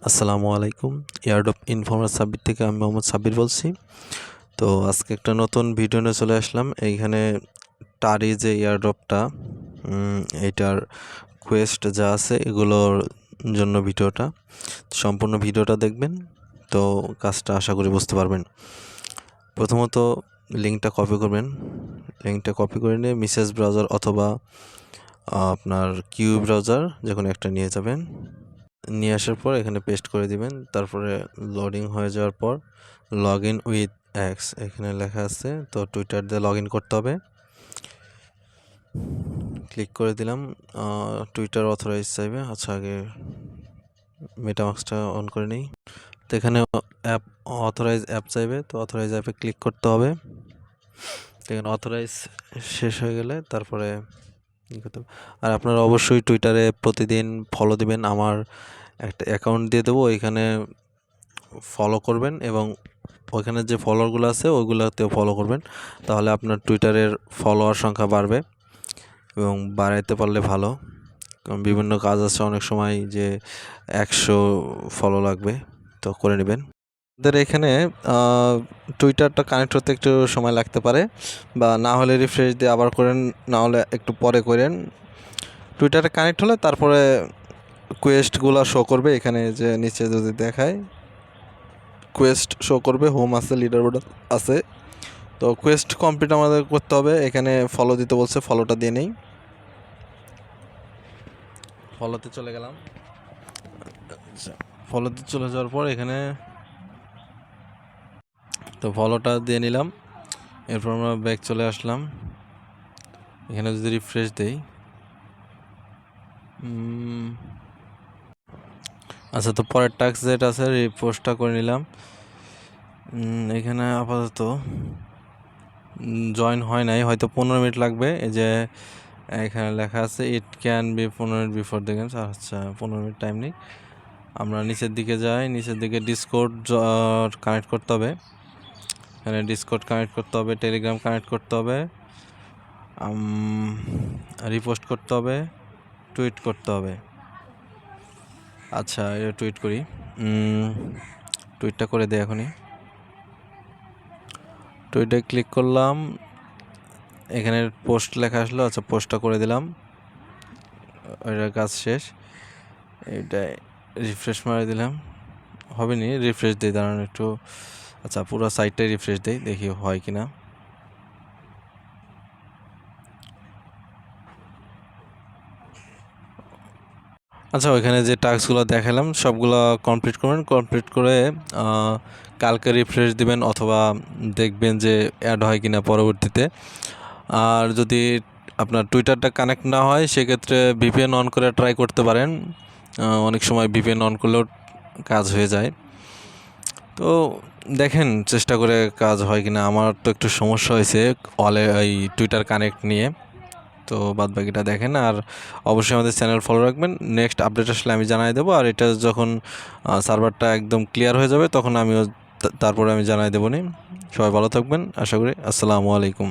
আসসালামু আলাইকুম। Airdrop informer Sabbir থেকে আমি মোহাম্মদ সাব্বির বলছি। তো আজকে একটা নতুন ভিডিও নিয়ে চলে আসলাম। এইখানে টারি যে এয়ারড্রপটা এইটার কোয়েস্ট যা আছে এগুলোর জন্য ভিডিওটা সম্পূর্ণ ভিডিওটা দেখবেন, তো কাজটা আশা করি বুঝতে পারবেন। প্রথমত লিঙ্কটা কপি করবেন। লিঙ্কটা কপি করে নিয়ে মেসেজ ব্রাউজার অথবা আপনার কিউ ব্রাউজার যে কোনো একটা নিয়ে যাবেন। নিয়ে আসার পর এখানে পেস্ট করে দিবেন। তারপরে লোডিং হয়ে যাওয়ার পর লগ ইন উইথ এক্স এখানে লেখা আছে, তো টুইটার দিয়ে লগ ইন করতে হবে। ক্লিক করে দিলাম। টুইটার অথরাইজ চাইবে। আচ্ছা, আগে মেটামাস্কটা অন করে নিই। তো এখানে অ্যাপ অথরাইজ অ্যাপ চাইবে, তো অথরাইজ অ্যাপে ক্লিক করতে হবে। এখানে অথরাইজ শেষ হয়ে গেলে তারপরে আর আপনারা অবশ্যই টুইটারে প্রতিদিন ফলো দিবেন। আমার একটা অ্যাকাউন্ট দিয়ে দেবো, ওইখানে ফলো করবেন এবং ওইখানে যে ফলোয়ারগুলো আছে ওইগুলোতেও ফলো করবেন। তাহলে আপনার টুইটারের ফলোয়ার সংখ্যা বাড়বে এবং বাড়াইতে পারলে ভালো, কারণ বিভিন্ন কাজ আছে, অনেক সময় যে 100 ফলো লাগবে, তো করে নেবেন। আমাদের এখানে টুইটারটা কানেক্ট হতে একটু সময় লাগতে পারে, বা না হলে রিফ্রেশ দিয়ে আবার করেন, না হলে একটু পরে করেন। টুইটারে কানেক্ট হলে তারপরে কোয়েস্টগুলো শো করবে। এখানে যে নিচে যদি দেখায় কোয়েস্ট শো করবে, হোম আছে, লিডারবোর্ড আছে। তো কোয়েস্ট কমপ্লিট আমাদের করতে হবে। এখানে ফলো দিতে বলছে, ফলোটা দিয়ে নেই। ফলোতে চলে গেলাম। ফলোতে চলে যাওয়ার পর এখানে তো ফলোটা দিয়ে নিলাম। এরপর আমরা ব্যাক চলে আসলাম। এখানে যদি রিফ্রেশ দেই, আচ্ছা, তো পরের টাস্ক যেটা আছে রিপোস্টটা করে নিলাম। এখানে আপাতত জয়েন হয় নাই, হয়তো 15 মিনিট লাগবে। এই যে এখানে লেখা আছে it can be 15 minute before দেখেন। আচ্ছা, 15 মিনিট টাইম নেই। আমরা নিচের দিকে যাই। নিচের দিকে ডিসকর্ড কানেক্ট করতে হবে। এখানে ডিসকর্ড কানেক্ট করতে হবে, টেলিগ্রাম কানেক্ট করতে হবে, রিপোস্ট করতে হবে, টুইট করতে হবে। আচ্ছা, এটা টুইট করি। টুইটটা করে দিই এখনই। টুইটে ক্লিক করলাম। এখানে পোস্ট লেখা আসলো। আচ্ছা, পোস্টটা করে দিলাম। ওইটার কাজ শেষ। এইটাই রিফ্রেশ মারে দিলাম। হবে নি, রিফ্রেশ দিই, দাঁড়ান একটু। আচ্ছা, পুরো সাইটটাই রিফ্রেশ দিই, দেখি হয় কি না। আচ্ছা, ওইখানে যে টাস্কগুলো দেখালাম সবগুলো কমপ্লিট করবেন। কমপ্লিট করে কালকে রিফ্রেশ দিবেন, অথবা দেখবেন যে অ্যাড হয় কি না পরবর্তীতে। আর যদি আপনার টুইটারটা কানেক্ট না হয় সেক্ষেত্রে ভিপিএন অন করে ট্রাই করতে পারেন। অনেক সময় ভিপিএন অন করলেও কাজ হয়ে যায়। তো দেখেন চেষ্টা করে কাজ হয় কি না। আমার তো একটু সমস্যা হয়েছে এই টুইটার কানেক্ট নিয়ে। তো বাদবাকিটা দেখেন, আর অবশ্যই আমাদের চ্যানেল ফলো রাখবেন। নেক্সট আপডেট আসলে আমি জানাই দেবো। আর এটা যখন সার্ভারটা একদম ক্লিয়ার হয়ে যাবে তখন আমিও তারপরে আমি জানাই দেবো নি। সবাই ভালো থাকবেন আশা করি। আসসালামু আলাইকুম।